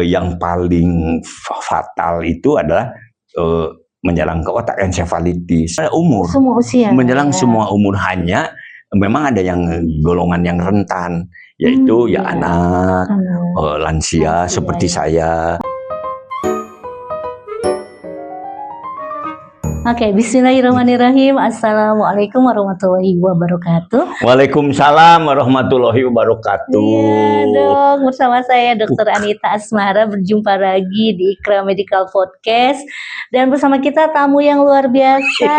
yang paling fatal itu adalah menyerang ke otak, ensefalitis. Semua usia. Menyerang semua umur, hanya memang ada yang golongan yang rentan, yaitu anak, lansia seperti saya. Oke, bismillahirrahmanirrahim. Assalamualaikum warahmatullahi wabarakatuh. Waalaikumsalam warahmatullahi wabarakatuh. Iya dong, bersama saya Dr. Anita Asmara berjumpa lagi di Ikra Medical Podcast. Dan bersama kita tamu yang luar biasa.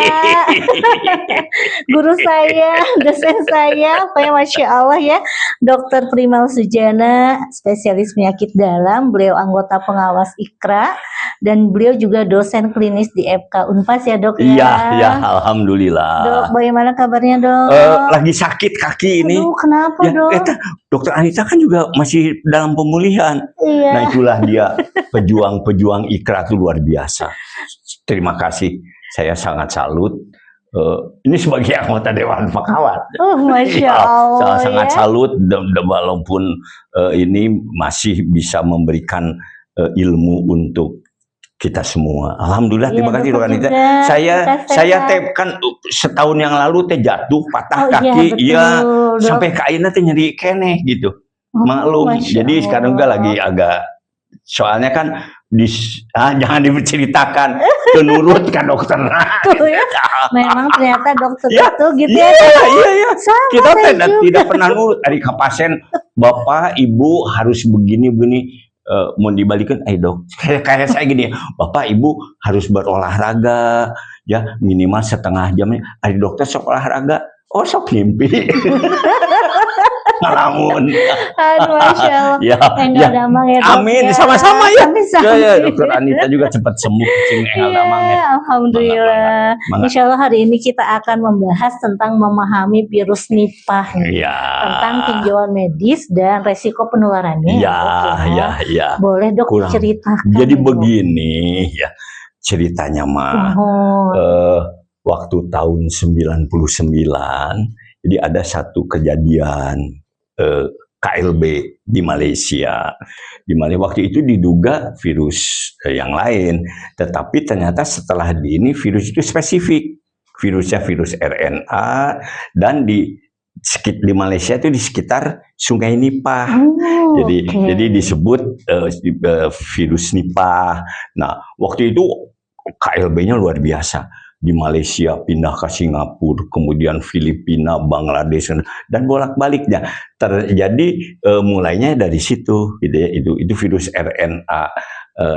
Guru saya, dosen saya, Masya Allah ya, Dr. Primal Sujana, spesialis penyakit dalam. Beliau anggota pengawas Ikra dan beliau juga dosen klinis di FK Unpas ya dok ya. Iya, alhamdulillah. Dok, bagaimana kabarnya dok? Lagi sakit kaki ini. Aduh, kenapa ya, dok? Dokter Anita kan juga masih dalam pemulihan. Iya. Nah itulah dia, pejuang-pejuang Ikra itu luar biasa. Terima kasih, saya sangat salut. Ini sebagai anggota Dewan Pengawas. Masya Allah. Saya sangat salut, walaupun ini masih bisa memberikan ilmu untuk kita semua. Alhamdulillah, terima kasih Dok Anita. Saya kan setahun yang lalu jatuh patah kaki, sampai kainnya nyeri keneh gitu. Maklum. Jadi sekarang juga lagi agak, soalnya kan jangan diceritakan, menurut kan dokter. Memang ternyata dokter itu gitu ya. Iya. Kita tidak pernah nurut. Dari ke pasien, Bapak, Ibu harus begini. Mau dibalikin, dok, kayak saya gini, Bapak Ibu harus berolahraga, ya minimal setengah jam. Ada dokter sok olahraga, sok mimpi. Ngalamun. Aduh, Masya Allah. Ya. Amin, sama-sama ya. Ya, Dokter Anita juga cepat sembuh. Alhamdulillah. Insya Allah hari ini kita akan membahas tentang memahami virus Nipah, tentang tinjauan medis dan resiko penularannya. Ya. Boleh dok ceritakan. Jadi begini ya ceritanya mah. Waktu tahun 99, jadi ada satu kejadian KLB di Malaysia. Waktu itu diduga virus yang lain, tetapi ternyata setelah ini virus itu spesifik. Virusnya virus RNA, dan di Malaysia itu di sekitar Sungai Nipah. Jadi disebut virus Nipah. Nah, waktu itu KLB-nya luar biasa. Di Malaysia, pindah ke Singapura, kemudian Filipina, Bangladesh, dan bolak-baliknya. Terjadi mulainya dari situ, gitu ya, itu virus RNA.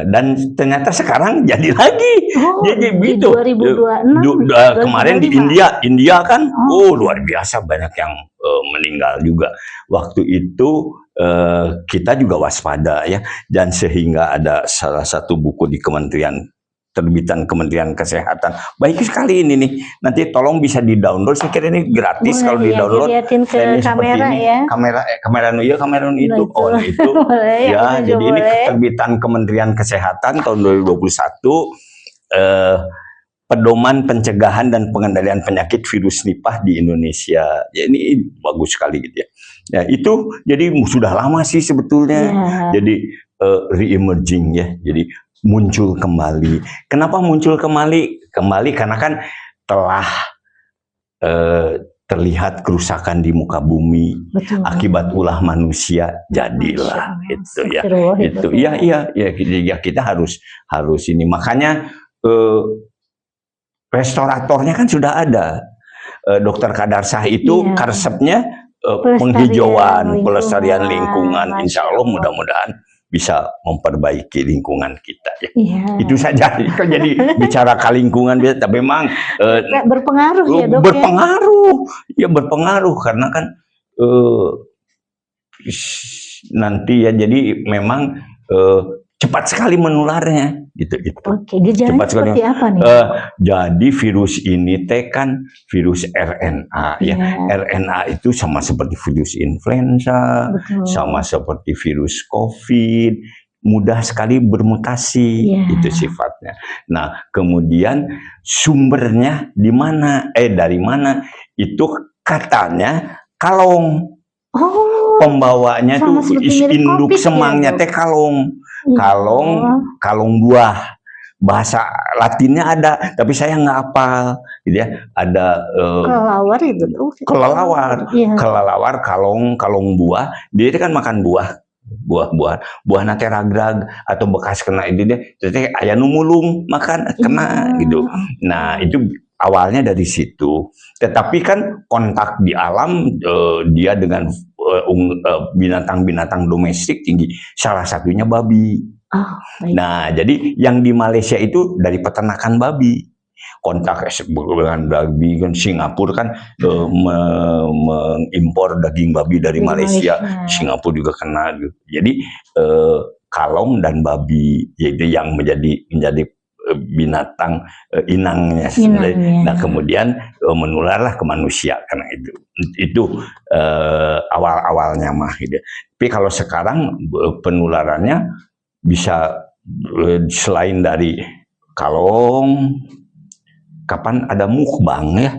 Dan ternyata sekarang jadi lagi. Jadi di 2026. Kemarin di India kan, luar biasa, banyak yang meninggal juga. Waktu itu kita juga waspada ya, dan sehingga ada salah satu buku di terbitan Kementerian Kesehatan. Baik sekali ini nih. Nanti tolong bisa di-download. Saya kira ini gratis. Kalau di-download. Dilihatin ke kamera ya. Kamera itu. Itu. Ya, jadi ini terbitan Kementerian Kesehatan tahun 2021. Pedoman pencegahan dan pengendalian penyakit virus Nipah di Indonesia. Ya, ini bagus sekali gitu ya. Ya, itu jadi sudah lama sih sebetulnya. Jadi re-emerging ya. Jadi muncul kembali. Kenapa muncul kembali? Karena kan telah terlihat kerusakan di muka bumi. Betul. Akibat ulah manusia jadilah itu ya. Iya, kita harus ini. Makanya restoratornya kan sudah ada. Dokter Kadarsah itu karsepnya penghijauan, pelestarian lingkungan. Insya Allah mudah-mudahan bisa memperbaiki lingkungan kita ya. Itu saja. Kan jadi bicara ke lingkungan, tapi memang berpengaruh ya dok. Berpengaruh karena kan nanti ya, jadi memang cepat sekali menularnya gitu. Gejalanya seperti apa nih? Jadi virus ini kan virus RNA ya. RNA itu sama seperti virus influenza, sama seperti virus COVID, mudah sekali bermutasi itu sifatnya. Nah, kemudian sumbernya dari mana? Itu katanya kalong. pembawanya tuh induk semangnya teh kalong. Kalong buah. Bahasa Latinnya ada, tapi saya nggak hafal, gitu ya. Ada kelelawar itu. Kelelawar, kalong buah. Dia itu kan makan buah nate ragrag atau bekas kena itu dia. Jadi aya nu mulung makan kena gitu. Nah itu awalnya dari situ. Tetapi kan kontak di alam dia dengan binatang-binatang domestik tinggi. Salah satunya babi. Nah, jadi yang di Malaysia itu dari peternakan babi. Kontak dengan babi kan Singapura kan mengimpor daging babi dari Malaysia. Singapura juga kena. Jadi kalong dan babi yaitu yang menjadi binatang inangnya. Nah, kemudian menularlah ke manusia karena itu awal-awalnya mah gitu. Tapi kalau sekarang penularannya bisa selain dari kalong, kapan ada mukbang ya?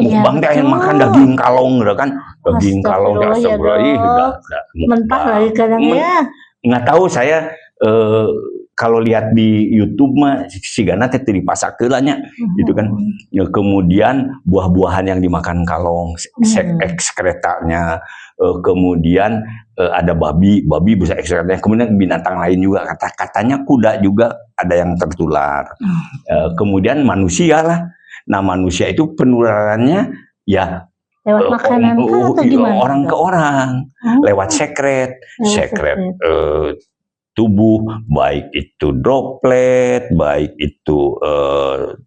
Mukbang teh makan daging kalong gitu kan? Daging kalong mentah lagi kadang ya. Nggak tahu saya kalau lihat di YouTube mah sigana teh dipasakeulanya gitu kan. Ya, kemudian buah-buahan yang dimakan kalong, ekskretanya, kemudian ada babi bisa ekstraknya, kemudian binatang lain juga katanya kuda juga ada yang tertular. Kemudian manusia lah. Nah manusia itu penularannya ya lewat makanan atau gimana? Orang ke orang, lewat sekret tubuh, baik itu droplet, baik itu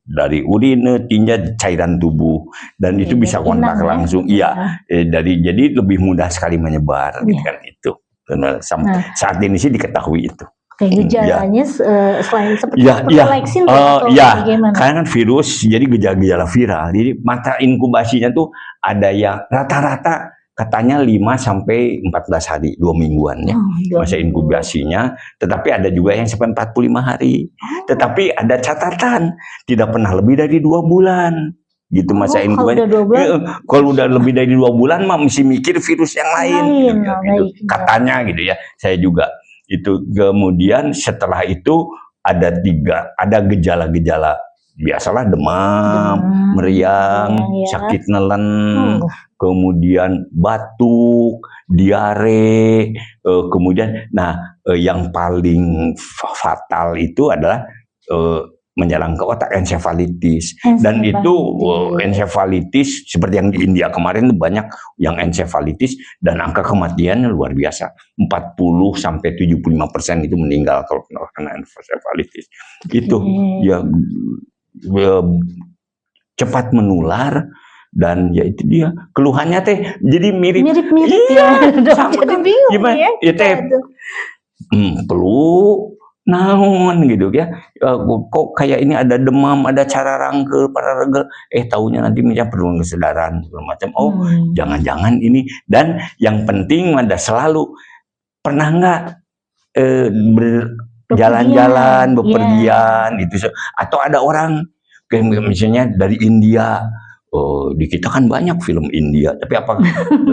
dari urine, tinja, cairan tubuh, dan itu bisa kontak langsung. Iya, jadi lebih mudah sekali menyebar, gitu kan itu. Saat ini sih diketahui itu. Gejalanya selain seperti vaksin atau bagaimana? Karena kan virus, jadi gejala-gejala viral. Jadi masa inkubasinya tuh ada yang rata-rata katanya 5 sampai 14 hari, 2 mingguan ya. Masa inkubasinya, tetapi ada juga yang sampai 45 hari. Tetapi ada catatan, tidak pernah lebih dari 2 bulan. Gitu masa inkubasi. Kalau udah lebih dari 2 bulan mah mesti mikir virus yang lain. Gitu. Katanya gitu ya. Saya juga itu kemudian setelah itu ada gejala-gejala biasalah demam, meriang, sakit nelen, kemudian batuk, diare, kemudian yang paling fatal itu adalah menyerang ke otak, ensefalitis. Dan itu ensefalitis seperti yang di India kemarin banyak yang ensefalitis dan angka kematiannya luar biasa. 40 sampai 75% itu meninggal kalau kena ensefalitis. Itu ya cepat menular dan ya itu dia keluhannya teh jadi mirip ya. Sama gimana ya teh perlu naon gitu ya, kok kayak ini ada demam, ada cara rangkel, para regel, tahunya nanti macam perlu kesadaran macam jangan-jangan ini. Dan yang penting ada selalu pernah nggak berjalan-jalan, bepergian gitu, atau ada orang kayak misalnya dari India. Di kita kan banyak film India, tapi apa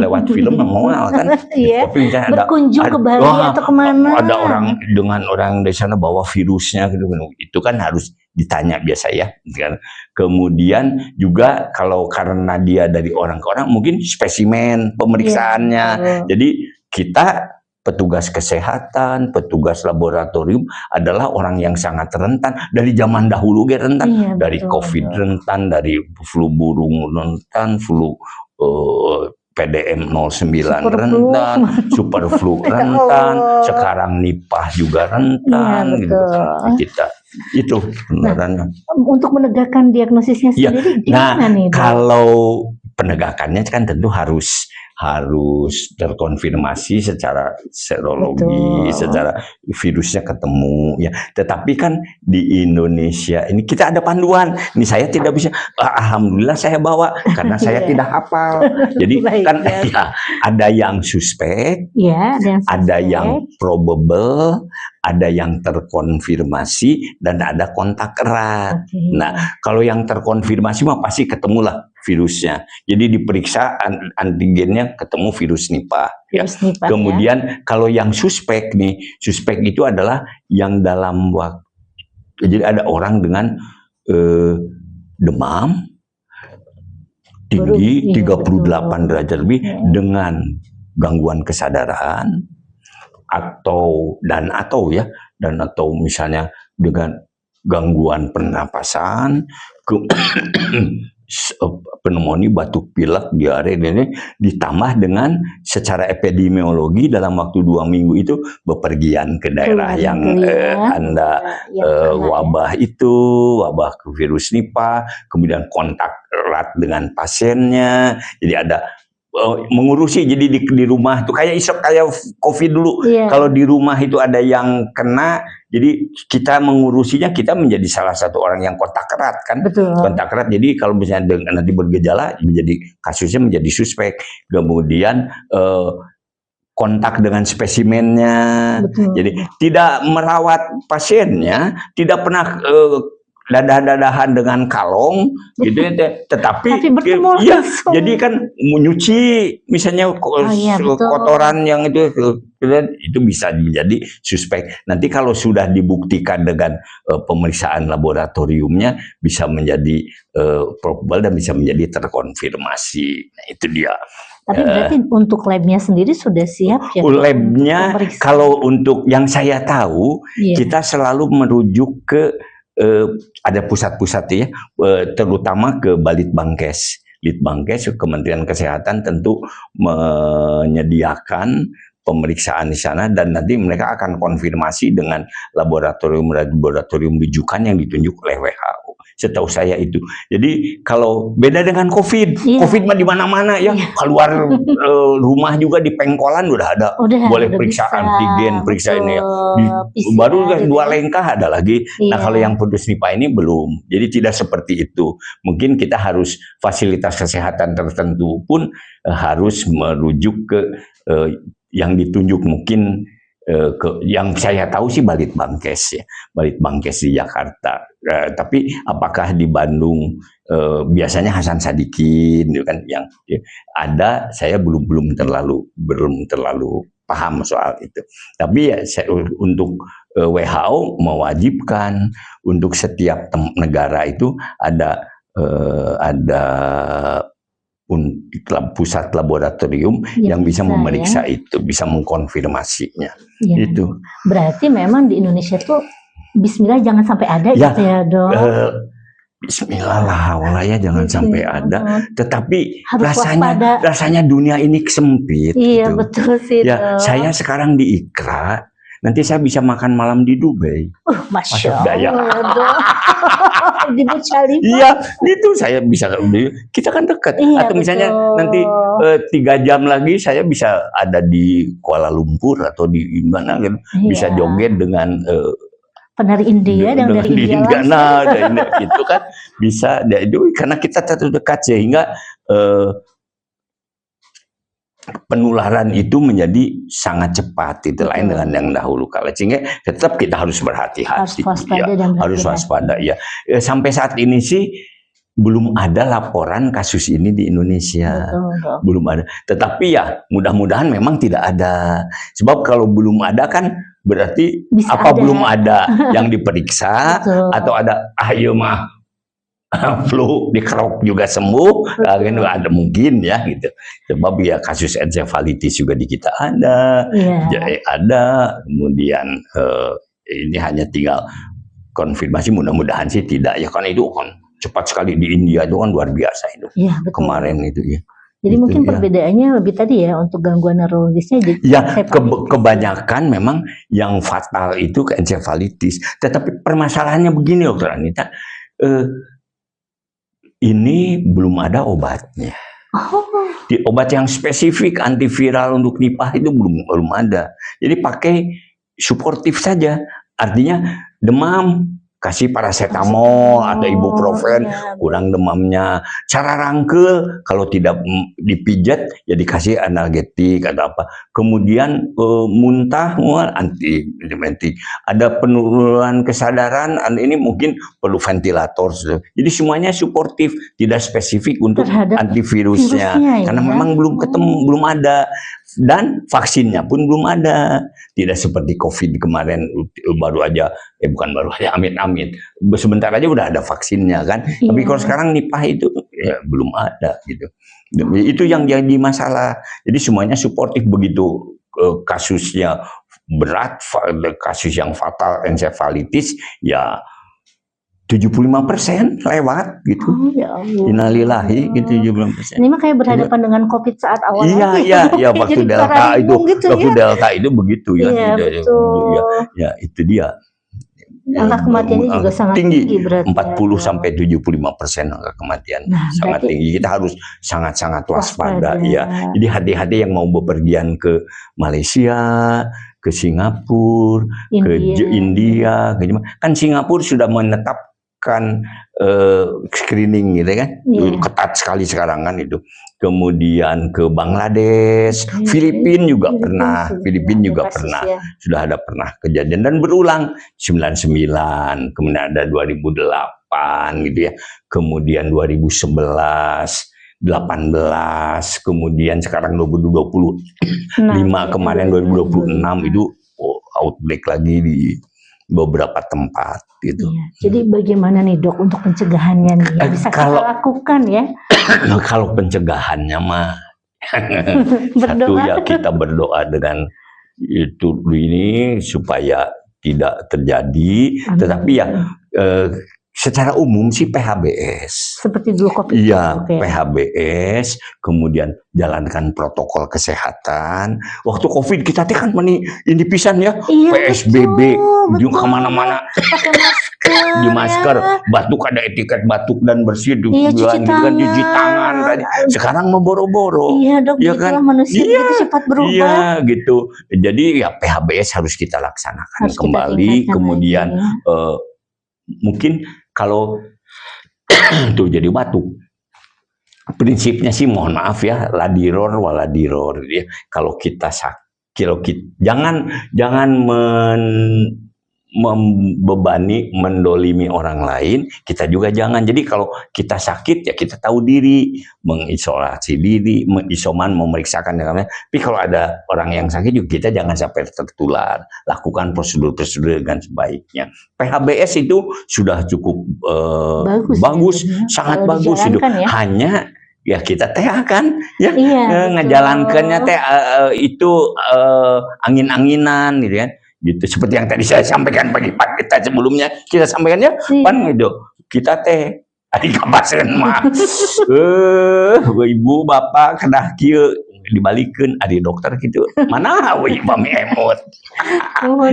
lewat film mengenal kan? Tapi misalnya berkunjung ke Bali atau kemana? Ada orang dengan orang di sana bawa virusnya gitu, itu kan harus ditanya biasa ya. Kemudian juga kalau karena dia dari orang ke orang, mungkin spesimen pemeriksaannya. Jadi kita petugas kesehatan, petugas laboratorium adalah orang yang sangat rentan dari zaman dahulu rentan, dari COVID rentan, dari flu burung rentan, flu PDM 09 rentan, super flu rentan, sekarang nipah juga rentan, gitu kita itu beneran. Untuk menegakkan diagnosisnya sendiri gimana nih? Kalau penegakannya kan tentu harus terkonfirmasi secara serologi, secara virusnya ketemu ya. Tetapi kan di Indonesia ini kita ada panduan. Ini saya tidak bisa, alhamdulillah saya bawa karena saya tidak hafal. Jadi kan ya ada yang suspek, ada yang probable, ada yang terkonfirmasi dan ada kontak erat. Nah, kalau yang terkonfirmasi mah pasti ketemulah virusnya. Jadi diperiksa antigennya ketemu virus Nipah. Virus Nipah, kemudian kalau yang suspek nih, suspek itu adalah yang dalam waktu, jadi ada orang dengan demam tinggi 38 derajat lebih dengan gangguan kesadaran atau misalnya dengan gangguan pernapasan, pneumonia, batuk pilek, diare, ini ditambah dengan secara epidemiologi dalam waktu 2 minggu itu bepergian ke daerah yang Anda wabah itu, wabah virus Nipah, kemudian kontak erat dengan pasiennya, jadi ada mengurusi, jadi di rumah itu kayak isep kayak COVID dulu. Kalau di rumah itu ada yang kena, jadi kita mengurusinya, kita menjadi salah satu orang yang kontak erat kan. Betul. Kontak erat, jadi kalau misalnya nanti bergejala menjadi kasusnya menjadi suspek. Kemudian kontak dengan spesimennya. Betul. Jadi tidak merawat pasiennya, tidak pernah dadah-dadahan dengan kalong gitu ya, tetapi iya, jadi kan menyuci misalnya kotoran yang itu bisa menjadi suspek. Nanti kalau sudah dibuktikan dengan pemeriksaan laboratoriumnya bisa menjadi probable dan bisa menjadi terkonfirmasi. Nah, itu dia. Tapi berarti untuk labnya sendiri sudah siap ya? Labnya kalau untuk yang saya tahu, kita selalu merujuk ke ada pusat-pusat ya, terutama ke Balitbangkes. Litbangkes, Kementerian Kesehatan tentu menyediakan pemeriksaan di sana, dan nanti mereka akan konfirmasi dengan laboratorium rujukan yang ditunjuk oleh WHO. Setahu saya itu. Jadi kalau beda dengan COVID, COVID mah di mana-mana ya, keluar rumah juga di pengkolan udah ada, boleh periksa antigen, periksa ini ya. Baru 2 lengkah ada lagi. Nah kalau yang virus Nipah ini belum. Jadi tidak seperti itu. Mungkin kita harus fasilitas kesehatan tertentu pun harus merujuk ke yang ditunjuk, mungkin yang saya tahu sih Balitbangkes ya, Balitbangkes di Jakarta. Tapi apakah di Bandung biasanya Hasan Sadikin gitu kan yang ada, saya belum terlalu paham soal itu. Tapi ya untuk WHO mewajibkan untuk setiap negara itu ada pusat laboratorium yang bisa memeriksa itu, bisa mengkonfirmasinya. Itu. Berarti memang di Indonesia tuh Bismillah jangan sampai ada gitu ya Dok. Bismillah lah ya, jangan sampai ada. Tetapi rasanya dunia ini sempit. Iya gitu. Betul sih. Ya, saya sekarang di Ikra. Nanti saya bisa makan malam di Dubai. Masya Allah. Di Burj Khalifa. Iya, itu saya bisa. Kita kan dekat. Atau misalnya nanti 3 jam lagi saya bisa ada di Kuala Lumpur atau di mana gitu. Bisa joget dengan penari India dan dari India langsung. Itu kan bisa. Itu karena kita terdekat sehingga penularan itu menjadi sangat cepat, itu lain dengan yang dahulu kala. Sehingga tetap kita harus berhati-hati, harus waspada ya. Sampai saat ini sih belum ada laporan kasus ini di Indonesia. Betul. Belum ada. Tetapi ya mudah-mudahan memang tidak ada. Sebab kalau belum ada kan berarti bisa apa ada. Belum ada yang diperiksa. Betul. Atau ada ayo mah flu dikerok juga sembuh, ada mungkin ya gitu. Sebab ya kasus encephalitis juga di kita ada, ada. Kemudian ini hanya tinggal konfirmasi, mudah-mudahan sih tidak ya, karena itu kan cepat sekali di India itu kan luar biasa itu. Kemarin itu ya. Jadi itu mungkin perbedaannya lebih tadi ya untuk gangguan neurologisnya. Ya kebanyakan memang yang fatal itu ke encephalitis. Tetapi permasalahannya begini Dokter Anita. Ini belum ada obatnya. Obat yang spesifik antiviral untuk Nipah itu belum ada. Jadi pakai suportif saja. Artinya demam kasih paracetamol atau ibuprofen, kurang demamnya. Cara rangkel kalau tidak dipijat ya dikasih analgetik atau apa. Kemudian muntah, anti. Ada penurunan kesadaran, ini mungkin perlu ventilator. Jadi semuanya suportif, tidak spesifik untuk antivirusnya, karena memang belum ketemu, belum ada. Dan vaksinnya pun belum ada. Tidak seperti COVID kemarin baru aja, bukan baru aja, amit-amit. Sebentar aja udah ada vaksinnya kan. Tapi kalau sekarang Nipah itu ya belum ada gitu. Itu yang jadi masalah. Jadi semuanya suportif, begitu kasusnya berat, kasus yang fatal encefalitis ya 75% lewat gitu. Oh, ya Allah. Innalillahi gitu 75%. Ini mah kayak berhadapan dengan COVID saat awal. Iya, waktu Delta itu, gitu, waktu Delta itu begitu ya. Iya, betul. Ya, itu dia. Angka kematiannya juga sangat tinggi berarti. 40 sampai 75% angka kematian. Sangat tinggi. Kita harus sangat-sangat waspada ya. Jadi hati-hati yang mau bepergian ke Malaysia, ke Singapura, ke India, kan Singapura sudah menetapkan screening gitu kan, ketat sekali sekarang kan itu. Kemudian ke Bangladesh, Filipina juga pernah, sudah ada pernah kejadian dan berulang 99, kemudian ada 2008 gitu ya, kemudian 2011, 18, kemudian sekarang 2025, kemarin 2026 itu outbreak lagi di beberapa tempat gitu. Jadi bagaimana nih Dok untuk pencegahannya nih? Bisa kita lakukan ya? Kalau pencegahannya mah satu ya kita berdoa dengan itu ini supaya tidak terjadi. Tetapi ya secara umum sih PHBS. Seperti dulu COVID. Iya, PHBS, kemudian jalankan protokol kesehatan. Waktu COVID kita kan ini pisan ya, PSBB, juga kemana-mana. Pakai masker. Di masker, batuk ada etiket batuk dan bersih, cuci tangan. Sekarang mau boro-boro. Iya Dok, ya kan? Manusia itu cepat berubah. Iya gitu. Jadi ya PHBS harus kita laksanakan kembali. Kemudian mungkin kalau tuh jadi batuk, prinsipnya sih mohon maaf ya, ladiror waladiror ya. Kalau kita jangan membebani, mendolimi orang lain, kita juga jangan. Jadi kalau kita sakit ya kita tahu diri, mengisolasi diri, isoman, memeriksakan. Tapi kalau ada orang yang sakit juga kita jangan sampai tertular. Lakukan prosedur-prosedur dengan sebaiknya. PHBS itu sudah cukup bagus, sangat bagus itu. Ya? Hanya ya kita kan ya ngejalankannya itu angin-anginan gitu kan. Gitu seperti yang tadi saya sampaikan pagi kita sebelumnya kita sampaikan ya pan gitu kita adik kapasen mah ibu bapak kedah kieu dibalikin adik dokter gitu mana mami emot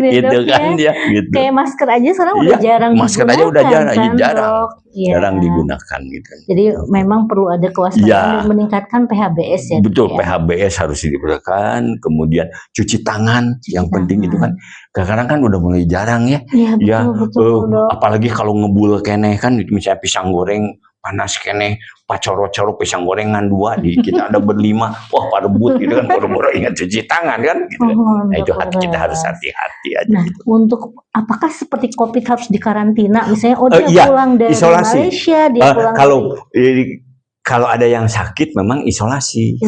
gitu kan ya gitu. Kayak masker aja sekarang udah jarang masker aja udah jarang digunakan gitu. Jadi memang perlu ada kewaspadaan dan meningkatkan PHBS ya. Betul, PHBS harus digunakan. Kemudian cuci tangan yang penting itu kan. Kadang-kadang kan udah mulai jarang ya. Iya betul. Apalagi kalau ngebul keneh kan, misalnya pisang goreng panas keneh, pacoro-coro pisang gorengan 2 kita ada berlima, wah parebut gitu kan, boro-boro ingat cuci tangan kan gitu. Nah itu kita harus hati-hati aja. Nah, gitu. Untuk apakah seperti COVID harus dikarantina misalnya dia pulang dari Malaysia, dia pulang kalau ada yang sakit memang isolasi.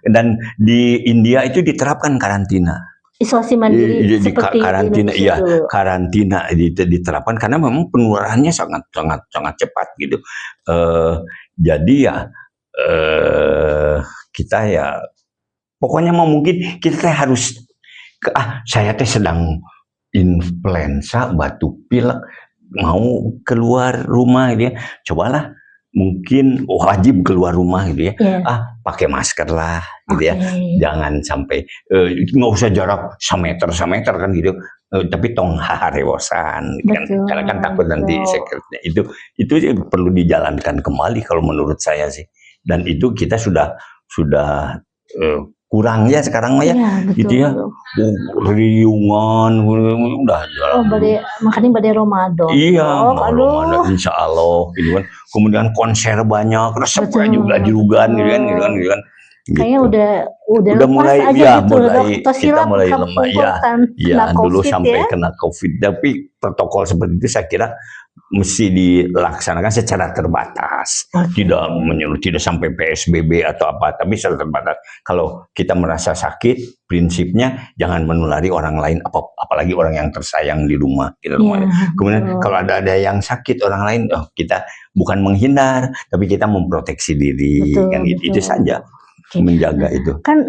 Dan di India itu diterapkan karantina. Isolasi mandiri seperti karantina, karantina diterapkan karena memang penularannya sangat cepat gitu. Jadi ya kita ya pokoknya mungkin kita harus saya sedang influenza, batuk pilek, mau keluar rumah gitu ya. Cobalah mungkin wajib keluar rumah gitu ya. Pakai masker lah gitu ya. Jangan sampai nggak usah jarak 1 meter kan gitu. Tapi tong harewosan kan. Karena kan takut nanti sekretnya. Itu perlu dijalankan kembali kalau menurut saya sih. Dan itu kita sudah kurang ya sekarang mah ya, gitu ya. Riungan udah jalan. Makanya badai Ramadan. Iya, Ramadan insya Allah gitu kan. Kemudian konser banyak, resepnya juga dirugan gitu kan. Kayaknya udah mulai aja ya, gitu. Kita mulai lemah ya dulu sampai kena COVID. Tapi protokol seperti itu saya kira mesti dilaksanakan secara terbatas, tidak sampai PSBB atau apa, tapi secara terbatas. Kalau kita merasa sakit, prinsipnya jangan menulari orang lain, apalagi orang yang tersayang di rumah. Kemudian kalau ada yang sakit orang lain, kita bukan menghindar, tapi kita memproteksi diri, kan gitu. Itu saja. Menjaga itu. Kan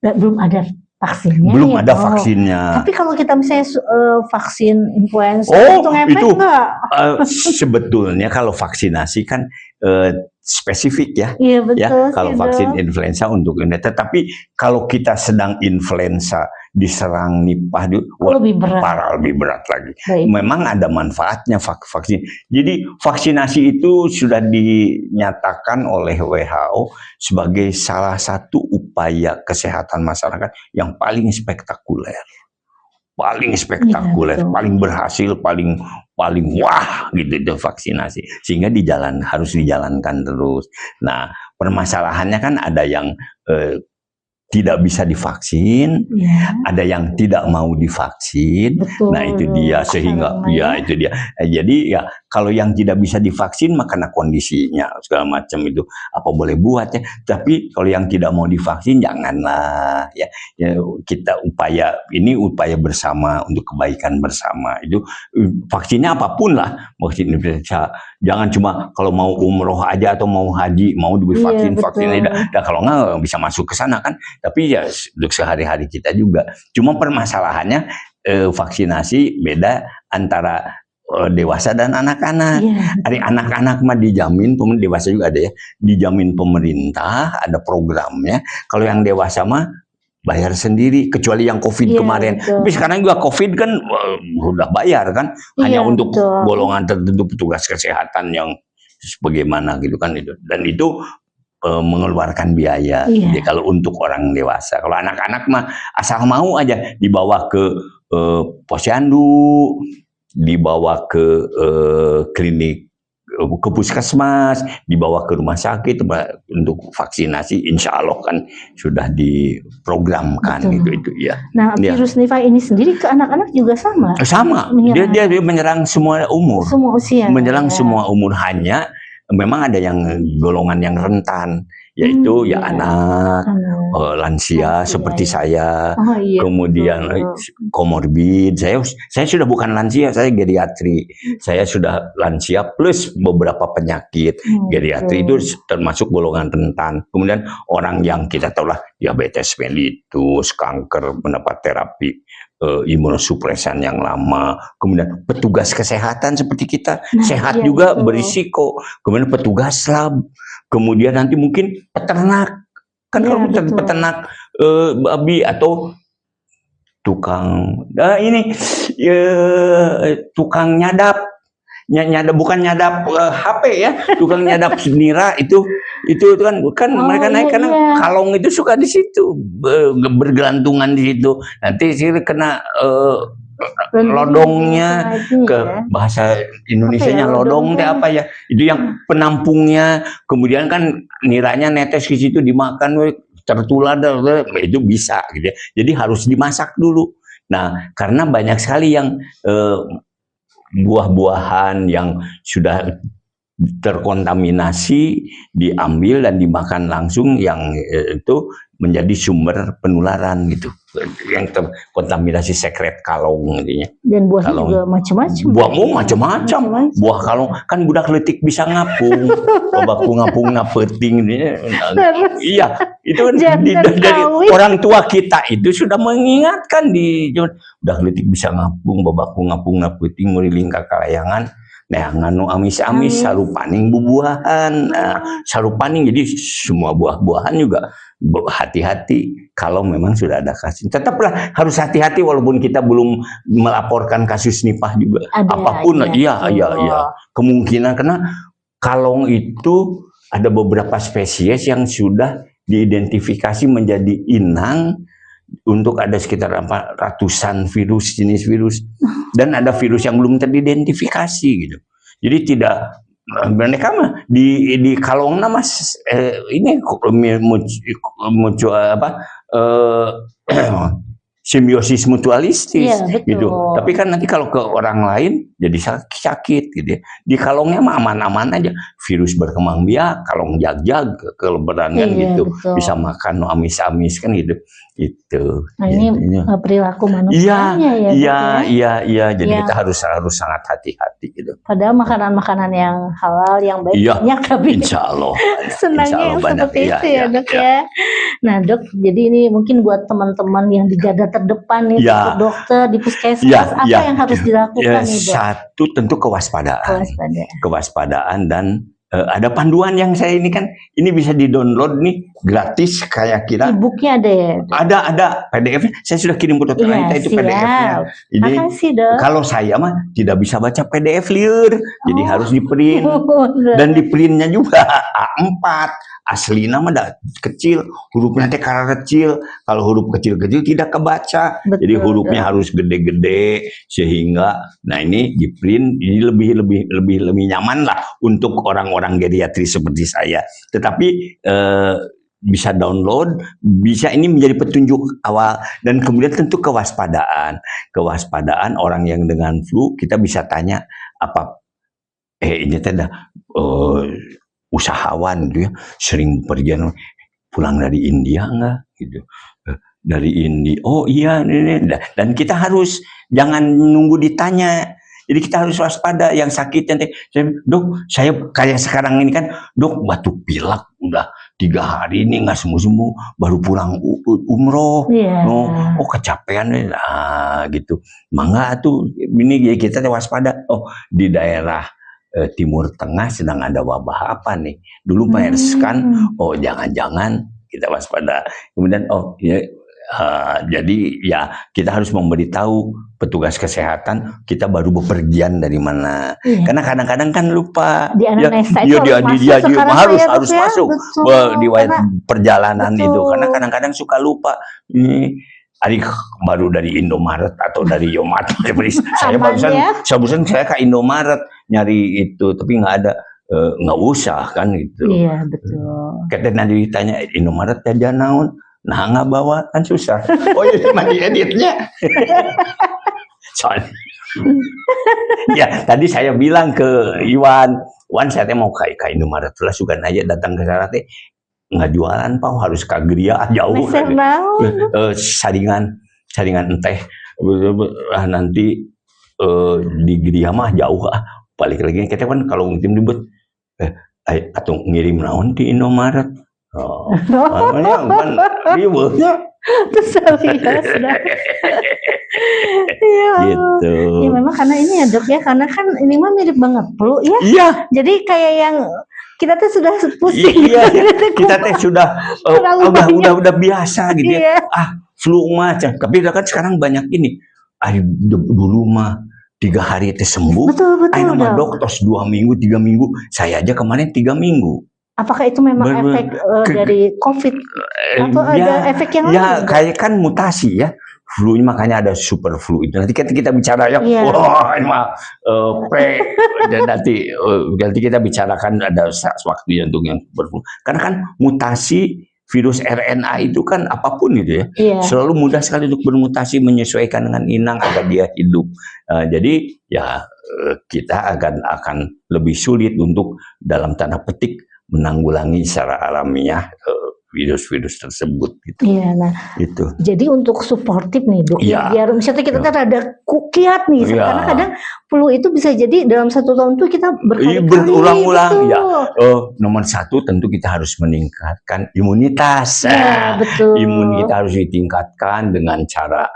belum ada vaksinnya. Belum ada vaksinnya. Tapi kalau kita misalnya vaksin influenza itu ngefek nggak? Sebetulnya kalau vaksinasi kan spesifik ya. Iya betul. Ya, kalau vaksin influenza untuk ini. Tetapi kalau kita sedang influenza diserang nipah lebih berat lagi. Memang ada manfaatnya vaksin. Jadi vaksinasi itu sudah dinyatakan oleh WHO sebagai salah satu upaya kesehatan masyarakat yang paling spektakuler. Paling paling berhasil, paling wah gitu itu vaksinasi. Sehingga harus dijalankan terus. Nah, permasalahannya kan ada yang tidak bisa divaksin, ada yang tidak mau divaksin. Betul. Nah itu dia, sehingga itu dia. Jadi ya kalau yang tidak bisa divaksin maka karena kondisinya segala macam itu apa boleh buat ya. Tapi kalau yang tidak mau divaksin janganlah ya. Kita upaya bersama untuk kebaikan bersama. Itu vaksinnya apapun lah, vaksin influenza. Jangan cuma kalau mau umroh aja atau mau haji mau divaksin vaksin aja. Dan kalau nggak bisa masuk ke sana kan. Tapi ya untuk sehari-hari kita juga. Cuma permasalahannya vaksinasi beda antara dewasa dan anak-anak. Anak-anak mah dijamin, dewasa juga ada ya, dijamin pemerintah, ada programnya. Kalau yang dewasa mah bayar sendiri, kecuali yang COVID kemarin. Betul. Tapi sekarang juga COVID kan udah bayar kan, hanya untuk golongan tertentu petugas kesehatan yang sebagaimana gitu kan itu. Dan itu mengeluarkan biaya. Jadi kalau untuk orang dewasa, kalau anak-anak mah asal mau aja dibawa ke posyandu, dibawa ke klinik, ke puskesmas, dibawa ke rumah sakit untuk vaksinasi. Insya Allah kan sudah diprogramkan itu ya. Nah virus Nipah ini sendiri ke anak-anak juga sama. Sama. Dia menyerang semua umur. Semua usia. Menyerang semua umur, hanya memang ada yang golongan yang rentan, yaitu anak, lansia seperti saya, kemudian komorbid. Saya sudah bukan lansia, saya geriatri. Saya sudah lansia plus beberapa penyakit. Geriatri itu termasuk golongan rentan. Kemudian orang yang kita tahu lah diabetes mellitus, kanker, mendapat terapi imunosupresan yang lama, kemudian petugas kesehatan seperti kita sehat juga berisiko, kemudian petugas lab, kemudian nanti mungkin peternak kan kalau peternak babi atau tukang tukang nyadap bukan nyadap HP ya, tukang nyadap nira itu kan mereka naik karena kalong itu suka di situ bergelantungan di situ, nanti sih kena lodongnya bahasa Indonesianya lodong teh apa ya, itu yang penampungnya, kemudian kan niranya netes ke situ dimakan tertular itu bisa gitu ya. Jadi harus dimasak dulu. Nah karena banyak sekali yang buah-buahan yang sudah terkontaminasi diambil dan dimakan langsung, yang itu menjadi sumber penularan gitu, yang terkontaminasi sekret kalong intinya. Dan buahnya juga macam-macam. Buahmu macam-macam. Buah kalong kan budak letik bisa ngapung, babakku ngapung ngapeting. Iya, itu kan dari orang tua kita itu sudah mengingatkan budak letik bisa ngapung, babakku ngapung ngapeting nguriling kakalayangan. Nah, nganu amis-amis sarupaning bubuahan, sarupaning, jadi semua buah-buahan juga hati-hati kalau memang sudah ada kasus. Tetaplah harus hati-hati walaupun kita belum melaporkan kasus nipah juga. Apapun, iya. Kemungkinan karena kalong itu ada beberapa spesies yang sudah diidentifikasi menjadi inang untuk ada sekitar ratusan virus, jenis virus, dan ada virus yang belum teridentifikasi gitu. Jadi tidak, mereka mah di kalongna mas ini simbiosis mutualistis, gitu. Tapi kan nanti kalau ke orang lain jadi sakit gitu ya. Di kalongnya mah aman-aman aja. Virus berkembang biak, kalong jag-jag, kelebaran kan gitu. Betul. Bisa makan amis-amis kan gitu. Itu. Nah, ini perilaku manusianya Iya. Jadi kita harus sangat hati-hati gitu. Padahal makanan-makanan yang halal, yang baik banyak, tapi insya Allah senangnya yang seperti itu ya dok ya. Nah dok, jadi ini mungkin buat teman-teman yang di garda terdepan nih, dokter di puskesmas, apa yang harus dilakukan nih dok? Satu tentu kewaspadaan dan ada panduan yang saya ini kan, ini bisa di-download nih gratis kayak kira. E-booknya ada ya? Ada PDF-nya. Saya sudah kirim ke dokter Anita itu PDF-nya. Jadi makasih, dok. Kalau saya mah tidak bisa baca PDF liur, jadi harus di-print. Dan di-printnya juga A4. Asli nama kecil, hurufnya teh kecil. Kalau huruf kecil-kecil tidak kebaca. Betul, jadi hurufnya harus gede-gede sehingga, nah ini di print, ini lebih nyaman lah untuk orang-orang geriatri seperti saya. Tetapi bisa download, bisa ini menjadi petunjuk awal, dan kemudian tentu kewaspadaan orang yang dengan flu, kita bisa tanya apa ini tanda usahawan gitu ya, sering pergian pulang dari India enggak gitu, dari India, oh iya ini, dan kita harus jangan nunggu ditanya. Jadi kita harus waspada yang sakit nanti. Dok, saya kayak sekarang ini kan, dok batuk pilek udah 3 hari ini nggak sembuh-sembuh, baru pulang umroh, oh kecapean gitu. Mangga tuh ini kita waspada. Oh di daerah Timur Tengah sedang ada wabah apa nih? Dulu MERS kan, oh jangan-jangan kita waspada. Kemudian jadi ya kita harus memberitahu petugas kesehatan kita baru bepergian dari mana. Karena kadang-kadang kan lupa. Di anamnesa harus masuk di perjalanan itu. Karena kadang-kadang suka lupa. Baru dari Indomaret atau dari Yomat. Saya barusan saya ke Indomaret nyari itu, tapi nggak ada, nggak usah kan gitu. Iya betul. Kita nanti ditanya Indomaret aja naon, nah nggak bawa kan susah. Oh iya cuma dieditnya. Soalnya, ya tadi saya bilang ke Iwan saya mau ke Indomaret lah, suka aja datang ke sana teh. Nggak jualan Pak, harus ke Gria jauh. Saringan teh nanti di Gria mah jauh balik lagi kita kan kalau ngirim ribet atau ngirim naon di Indomaret. Makanya kan ribetnya. Gitu. Ya memang karena ini ya dok ya, karena kan ini mah mirip banget flu ya. Iya. Jadi kayak yang kita tuh sudah pusing. Iya, kita teh sudah udah biasa gitu ya. Flu macam. Tapi kan sekarang banyak ini. Dulu mah 3 hari teh sembuh. Betul. Nama dok tos 2 minggu, 3 minggu. Saya aja kemarin 3 minggu. Apakah itu memang efek dari COVID atau ada efek yang lain? Ya kayak kan mutasi ya. Flu makanya ada super flu itu. Nanti kita bicara ya, wah ini mah dan nanti kita bicarakan ada waktu jantung yang berflu. Karena kan mutasi virus RNA itu kan apapun gitu ya, selalu mudah sekali untuk bermutasi menyesuaikan dengan inang agar dia hidup. Jadi ya kita akan lebih sulit untuk dalam tanda petik menanggulangi secara alamiah virus-virus tersebut gitu. Iya, nah itu. Jadi untuk suportif nih dok, biar misalnya kita ada kiat nih, karena kadang flu itu bisa jadi dalam 1 tahun tuh kita berulang-ulang. Ya, nomor 1 tentu kita harus meningkatkan imunitas. Betul. Imun kita harus ditingkatkan dengan cara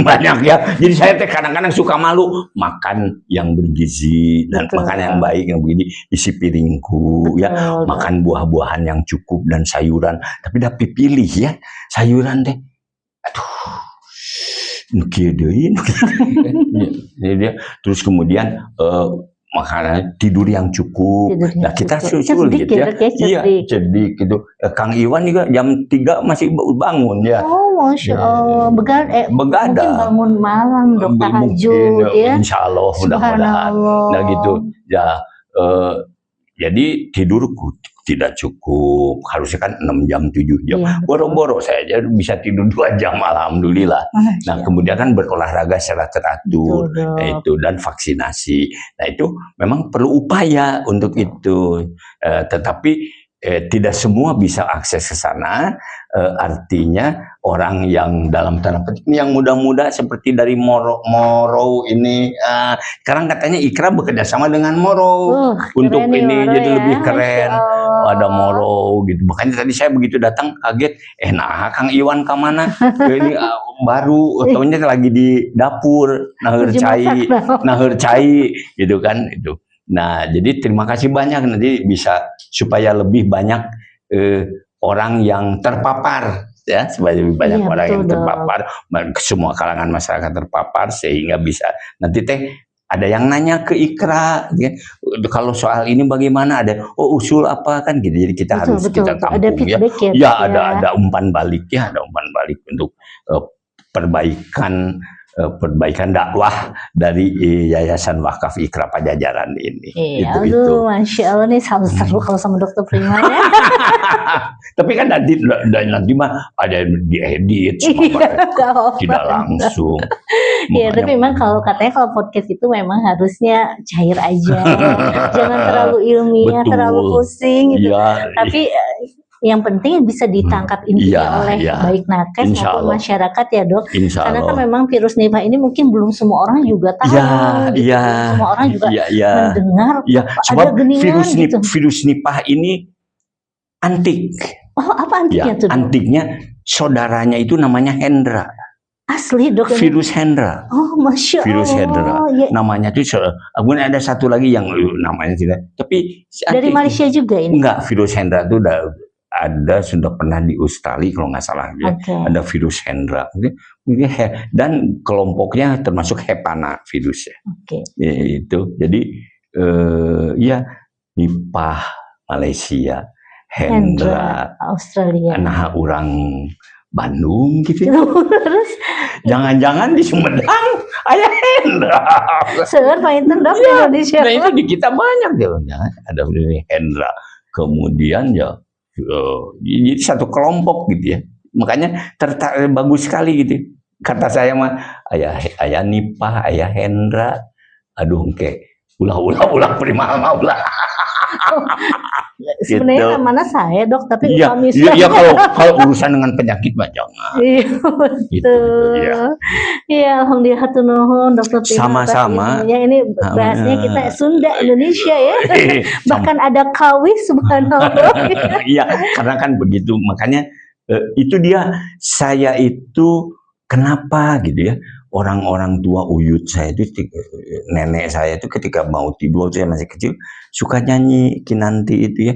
banyak ya. Jadi saya kadang-kadang suka malu makan yang bergizi dan makan yang baik, yang begini isi piringku ya, makan buah-buahan yang cukup dan sayuran. Tapi pilih ya sayuran teh. Aduh, ngedein. Terus kemudian makanya tidur yang cukup. Nah kita susul gitu ya. Iya, cerdik gitu. Kang Iwan juga jam 3 masih bangun ya. Oh, Masya Allah. Begadang. Mungkin bangun malam, Dok, tahajud ya. Insya Allah, mudah-mudahan. Nah gitu. Ya, jadi tidurku tidak cukup, harusnya kan 6 jam, 7 jam. Iya, boro-boro saya aja bisa tidur 2 jam, alhamdulillah. Nah, kemudian kan berolahraga secara teratur, nah, itu, dan vaksinasi. Nah, itu memang perlu upaya untuk itu. Tetapi tidak semua bisa akses ke sana, artinya orang yang dalam tanda petik yang muda-muda seperti dari Moro ini, sekarang katanya Ikra bekerja sama dengan Moro untuk ini Moro, jadi ya, lebih keren. Ada Moro gitu, makanya tadi saya begitu datang kaget, nah Kang Iwan kemana? Ini baru, tahunya lagi di dapur, naheur cai gitu kan itu. Nah, jadi terima kasih banyak, nanti bisa supaya lebih banyak orang yang terpapar, ya, supaya lebih banyak orang yang terpapar, semua kalangan masyarakat terpapar, sehingga bisa nanti ada yang nanya ke Ikra, ya, kalau soal ini bagaimana, ada usul apa kan gitu, jadi kita harus kita tampung ya, ada umpan balik ya, ada umpan balik untuk perbaikan dakwah dari Yayasan Wakaf Ikra Pajajaran ini. Iya, aduh, Masya Allah nih seru kalau sama Dokter Prima ya. Tapi kan nanti mah ada diedit, tidak langsung. Iya, tapi memang kalau podcast itu memang harusnya cair aja, jangan terlalu ilmiah, terlalu pusing gitu. Ya, tapi yang penting bisa ditangkap intinya oleh baik nakes maupun masyarakat ya, Dok. Karena kan memang virus Nipah ini mungkin belum semua orang juga tahu, semua orang juga mendengar ada geningan gitu. Virus Nipah ini antik. Oh, apa antiknya tuh, Dok? Antiknya saudaranya itu namanya Hendra. Asli, Dok. Virus Hendra. Oh, Masya Allah. Virus Hendra. Ya. Namanya itu, kemudian ada satu lagi yang namanya tidak. Tapi dari Malaysia juga ini? Enggak, virus Hendra itu sudah pernah di Australia kalau nggak salah ya. Ada virus Hendra, dan kelompoknya termasuk Hepana virusnya. Ya, itu jadi ya Nipah Malaysia, Hendra Australia, nah orang Bandung gitu. Jangan-jangan di Sumedang ayah Hendra. Seger painten Dok di Indonesia. Nah itu di kita banyak deh, ada Hendra. Kemudian ya. Jadi satu kelompok gitu ya, makanya bagus sekali gitu. Kata saya mah ayah Nipah, ayah Hendra, aduh kayak ulah Prima ulah. Sebenarnya gitu. Mana saya, Dok, tapi kami iya kalau urusan dengan penyakit mah jangan. Gitu. Iya, alhamdulillah hatur nuhun Dokter Prima. Sama-sama. Ini bahasnya kita Sunda Indonesia ya. Bahkan ada kawih, subhanallah. Iya, karena kan begitu, makanya itu dia, saya itu kenapa gitu ya, orang-orang tua uyut saya itu, nenek saya itu ketika mau tidur, saya masih kecil, suka nyanyi Kinanti itu ya,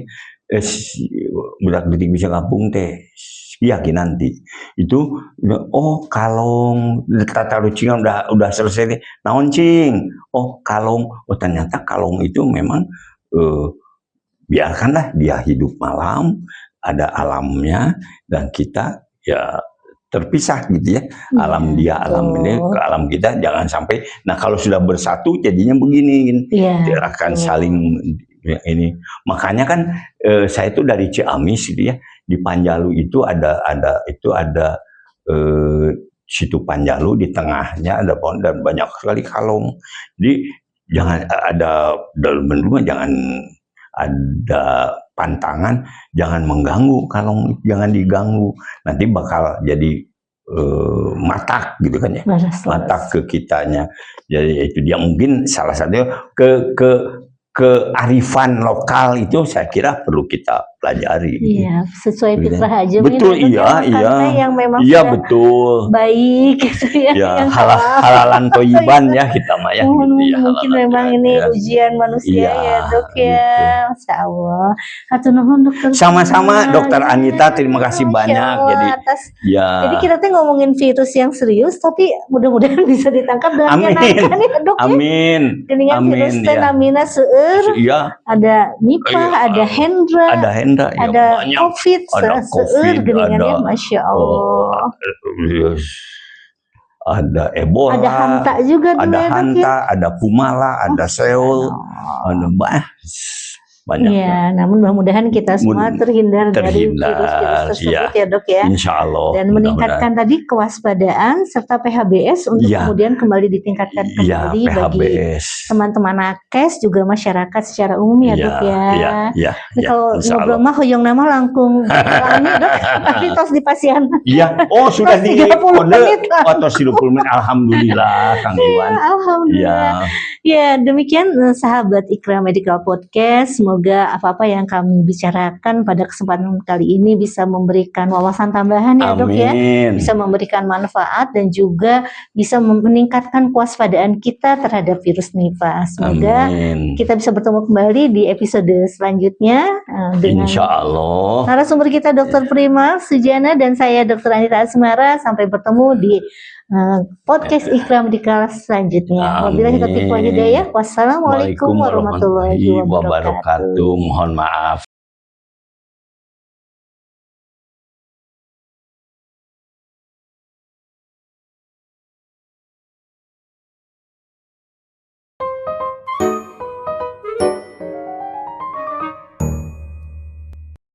budak detik bisa kampung teh, iya Kinanti itu, kalong, tata rucingan udah selesai, naon cing, kalong, ternyata kalong itu memang biarkanlah dia hidup malam, ada alamnya, dan kita ya terpisah gitu ya, alam dia, alam ini, ke alam kita, jangan sampai. Nah kalau sudah bersatu jadinya begini, dia akan saling ini. Makanya kan saya itu dari Ciamis gitu ya, di Panjalu itu ada situ Panjalu, di tengahnya ada pohon dan banyak sekali kalong. Jadi jangan ada dalam bendungan, jangan ada pantangan, jangan mengganggu kalong, jangan diganggu, nanti bakal jadi matak gitu kan ya, matak ke kitanya. Jadi itu dia mungkin salah satunya kearifan lokal itu saya kira perlu kita pelajari. Iya, sesuai fitrah aja. Betul, iya. Yang memang betul. Baik gitu ya. Ya, halalan toyiban ya kita mah ya. Gitu ya, mungkin memang ini ujian manusia ya dok ya. Masya Allah. Hatur nuhun dokter. Sama-sama dokter Anita, terima kasih banyak. Jadi kita tuh ngomongin virus yang serius, tapi mudah-mudahan bisa ditangkap dan menyenangkan ya dok. Amin. Dengan virus tenamina seueur. Ada Nipah, ada Hendra, ada COVID, seueur geningannya, Masya Allah. Ada Ebola, ada Hanta juga, ada Hanta, ada Pumala, ada Seoul, ada banyak. Iya, namun mudah-mudahan kita semua terhindar dari virus-virus tersebut ya dok ya. Insya Allah. Dan meningkatkan tadi kewaspadaan serta PHBS untuk kemudian kembali ditingkatkan kembali bagi teman-teman nakes juga masyarakat secara umum ya dok ya. Kalau ngobrol mah hoyong nama langkung dok, tapi tos di pasien. Iya, sudah di kode atau 30 menit. Alhamdulillah Kang Iwan. Alhamdulillah. Ya, demikian sahabat Iqra Medical Podcast. Semoga apa-apa yang kami bicarakan pada kesempatan kali ini bisa memberikan wawasan tambahan ya dok ya. Bisa memberikan manfaat dan juga bisa meningkatkan kewaspadaan kita terhadap virus Nipah. Semoga kita bisa bertemu kembali di episode selanjutnya dengan narasumber kita Dr. Primal Sujana dan saya Dr. Anita Asmara. Sampai bertemu di podcast Iqra Medical selanjutnya. Wabillahi taufiq wal hidayah. Wassalamualaikum warahmatullahi wabarakatuh. Mohon maaf.